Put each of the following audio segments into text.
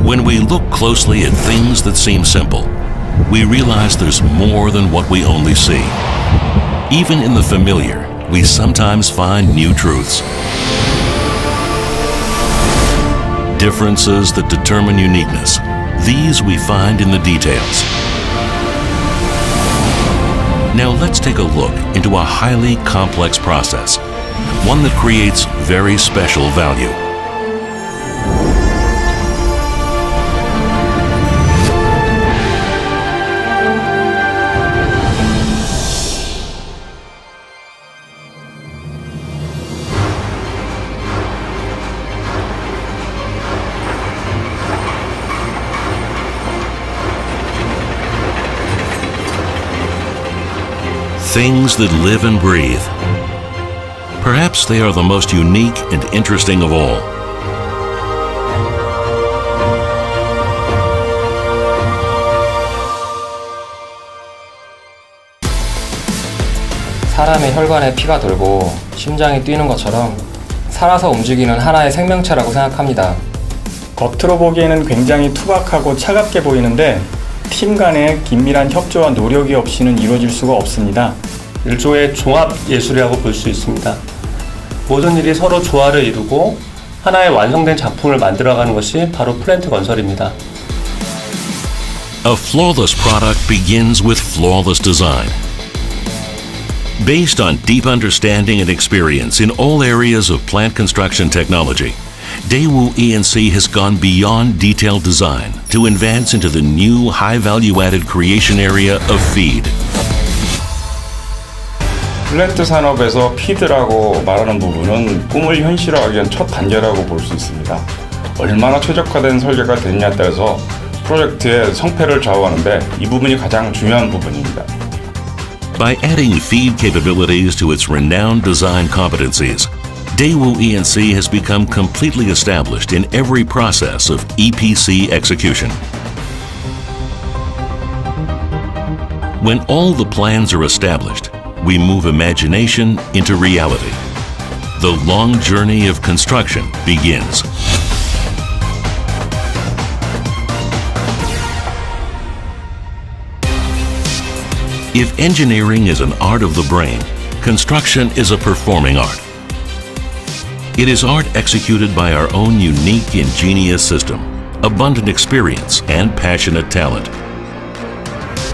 When we look closely at things that seem simple, we realize there's more than what we only see. Even in the familiar, we sometimes find new truths. Differences that determine uniqueness. These we find in the details. Now let's take a look into a highly complex process, one that creates very special value. Things that live and breathe. Perhaps they are the most unique and interesting of all. 사람의 혈관에 피가 돌고 심장이 뛰는 것처럼 살아서 움직이는 하나의 생명체라고 생각합니다. 겉으로 보기에는 굉장히 투박하고 차갑게 보이는데 팀 간의 긴밀한 협조와 노력이 없이는 이루어질 수가 없습니다. 일종의 종합 예술이라고 볼 수 있습니다. 모든 일이 서로 조화를 이루고 하나의 완성된 작품을 만들어가는 것이 바로 플랜트 건설입니다. A flawless product begins with flawless design. Based on deep understanding and experience in all areas of plant construction technology, Daewoo E&C has gone beyond detailed design to advance into the new high-value-added creation area of feed. 플랜트 산업에서 피드라고 말하는 부분은 꿈을 현실화하기 위한 첫 단계라고 볼 수 있습니다. 얼마나 최적화된 설계가 됐냐에 따라서 프로젝트의 성패를 좌우하는데 이 부분이 가장 중요한 부분입니다. By adding feed capabilities to its renowned design competencies, Daewoo E&C has become completely established in every process of EPC execution. When all the plans are established, we move imagination into reality. The long journey of construction begins. If engineering is an art of the brain, construction is a performing art. It is art executed by our own unique, ingenious system, abundant experience, and passionate talent.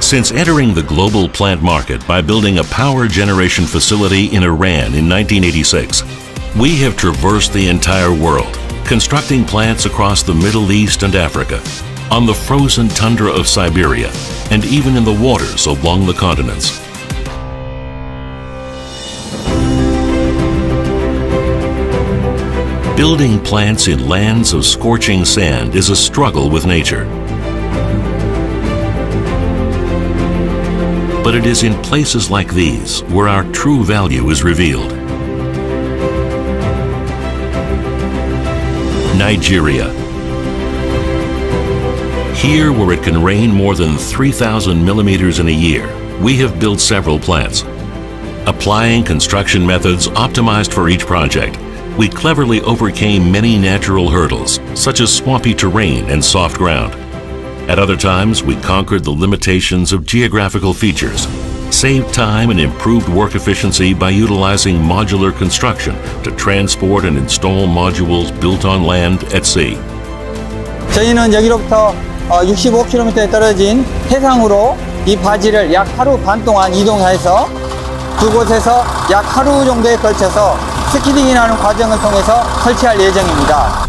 Since entering the global plant market by building a power generation facility in Iran in 1986, we have traversed the entire world, constructing plants across the Middle East and Africa, on the frozen tundra of Siberia, and even in the waters along the continents. Building plants in lands of scorching sand is a struggle with nature. But it is in places like these where our true value is revealed. Nigeria. Here, where it can rain more than 3,000 millimeters in a year, we have built several plants. Applying construction methods optimized for each project, we cleverly overcame many natural hurdles, such as swampy terrain and soft ground. At other times, we conquered the limitations of geographical features, saved time and improved work efficiency by utilizing modular construction to transport and install modules built on land at sea. 저희는 여기로부터 65km에 떨어진 해상으로 이 바지를 약 하루 반 동안 이동해서 두 곳에서 약 하루 정도에 걸쳐서 스키딩이라는 과정을 통해서 설치할 예정입니다.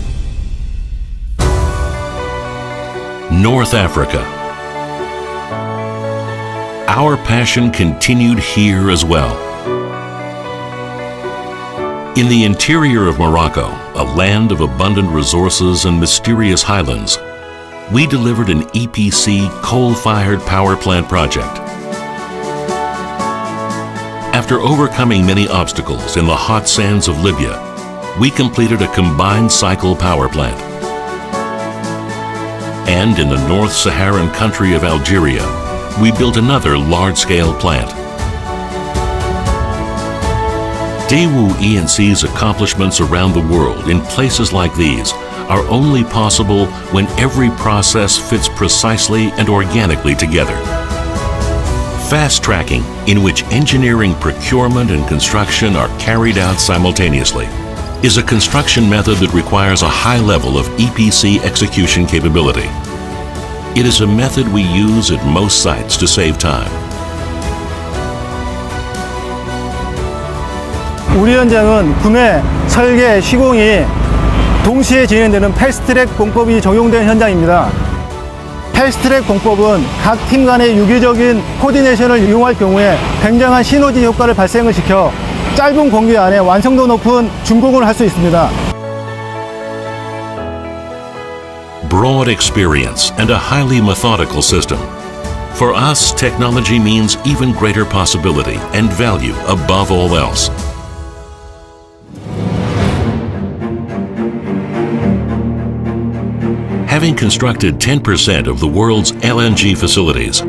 North Africa. Our passion continued here as well. In the interior of Morocco, a land of abundant resources and mysterious highlands, we delivered an EPC coal-fired power plant project. After overcoming many obstacles in the hot sands of Libya, we completed a combined cycle power plant. And in the North Saharan country of Algeria, we built another large-scale plant. Daewoo E&C's accomplishments around the world in places like these are only possible when every process fits precisely and organically together. Fast tracking, in which engineering, procurement, and construction are carried out simultaneously, is a construction method that requires a high level of EPC execution capability. It is a method we use at most sites to save time. 우리 현장은 구매, 설계, 시공이 동시에 진행되는 패스트트랙 공법이 적용된 현장입니다. 패스트트랙 공법은 각 팀 간의 유기적인 코디네이션을 이용할 경우에 굉장한 시너지 효과를 발생을 시켜 짧은 공기 안에 완성도 높은 준공을 할 수 있습니다. Broad experience and a highly methodical system. For us, technology means even greater possibility and value above all else. Having constructed 10% of the world's LNG facilities,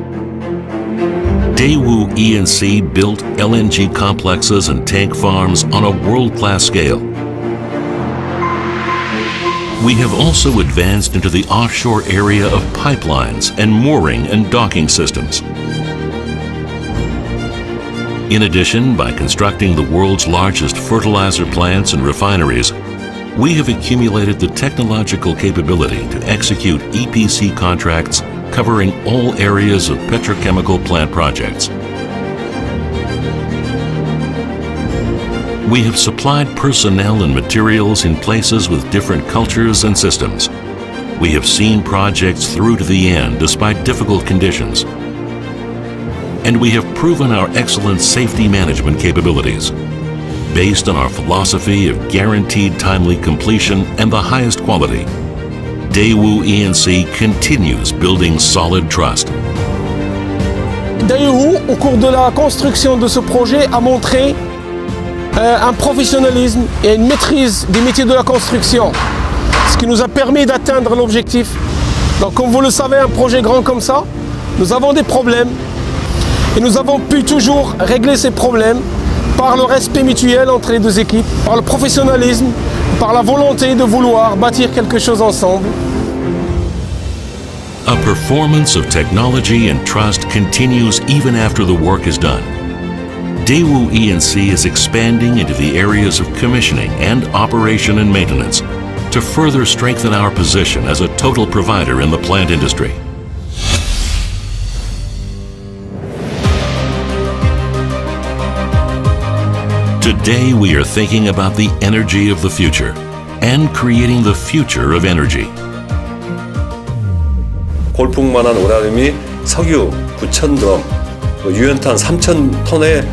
Daewoo E&C built LNG complexes and tank farms on a world-class scale. We have also advanced into the offshore area of pipelines and mooring and docking systems. In addition, by constructing the world's largest fertilizer plants and refineries, we have accumulated the technological capability to execute EPC contracts covering all areas of petrochemical plant projects. We have supplied personnel and materials in places with different cultures and systems. We have seen projects through to the end despite difficult conditions. And we have proven our excellent safety management capabilities. Based on our philosophy of guaranteed timely completion and the highest quality, Daewoo E&C continues building solid trust. Daewoo, au cours de la construction de ce projet, a montré un professionnalisme et une maîtrise des métiers de la construction, ce qui nous a permis d'atteindre l'objectif. Donc, comme vous le savez, un projet grand comme ça, nous avons des problèmes et nous avons pu toujours régler ces problèmes par le respect mutuel entre les deux équipes, par le professionnalisme, par la volonté de vouloir bâtir quelque chose ensemble. A performance of technology and trust continues even after the work is done. Daewoo E&C is expanding into the areas of commissioning and operation and maintenance to further strengthen our position as a total provider in the plant industry. Today we are thinking about the energy of the future and creating the future of energy. 골풍만한 오라름이 석유 9,000드럼, 유연탄 3,000톤에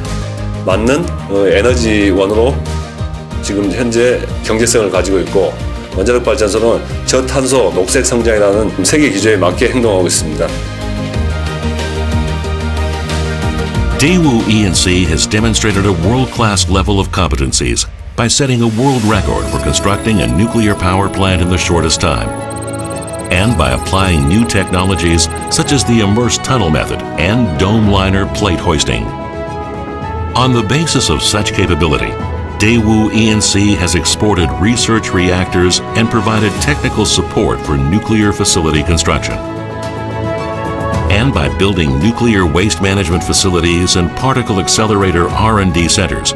맞는 에너지원으로 지금 현재 경제성을 가지고 있고, 원자력 발전소는 저탄소 녹색 성장이라는 세계 기조에 맞게 행동하고 있습니다. Daewoo E&C has demonstrated a world-class level of competencies by setting a world record for constructing a nuclear power plant in the shortest time, and by applying new technologies such as the immersed tunnel method and dome liner plate hoisting. On the basis of such capability, Daewoo E&C has exported research reactors and provided technical support for nuclear facility construction. And by building nuclear waste management facilities and particle accelerator R&D centers,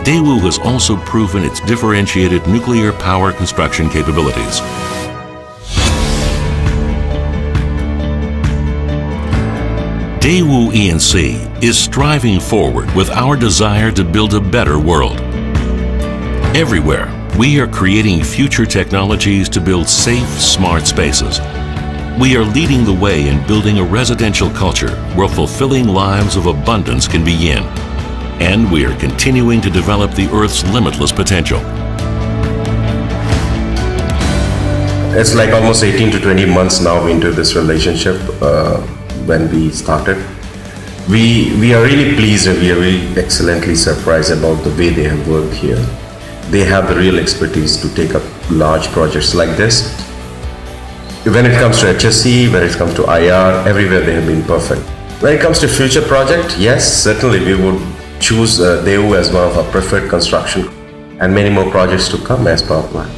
Daewoo has also proven its differentiated nuclear power construction capabilities. Daewoo E&C is striving forward with our desire to build a better world. Everywhere, we are creating future technologies to build safe, smart spaces. We are leading the way in building a residential culture where fulfilling lives of abundance can begin. And we are continuing to develop the Earth's limitless potential. It's like almost 18 to 20 months now into this relationship when we started. We are really pleased and we are really excellently surprised about the way they have worked here. They have the real expertise to take up large projects like this. When it comes to HSE, when it comes to IR, everywhere they have been perfect. When it comes to future project, yes, certainly we would choose Daewoo as one of our preferred construction, and many more projects to come as power plant.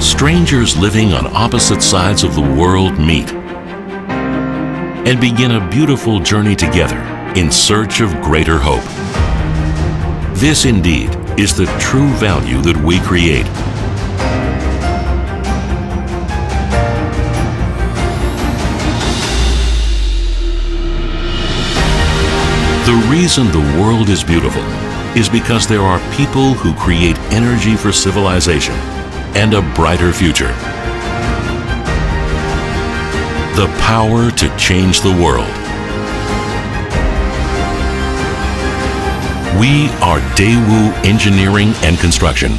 strangers living on opposite sides of the world meet and begin a beautiful journey together in search of greater hope. This indeed is the true value that we create. The reason the world is beautiful is because there are people who create energy for civilization and a brighter future. The power to change the world. We are Daewoo Engineering and Construction.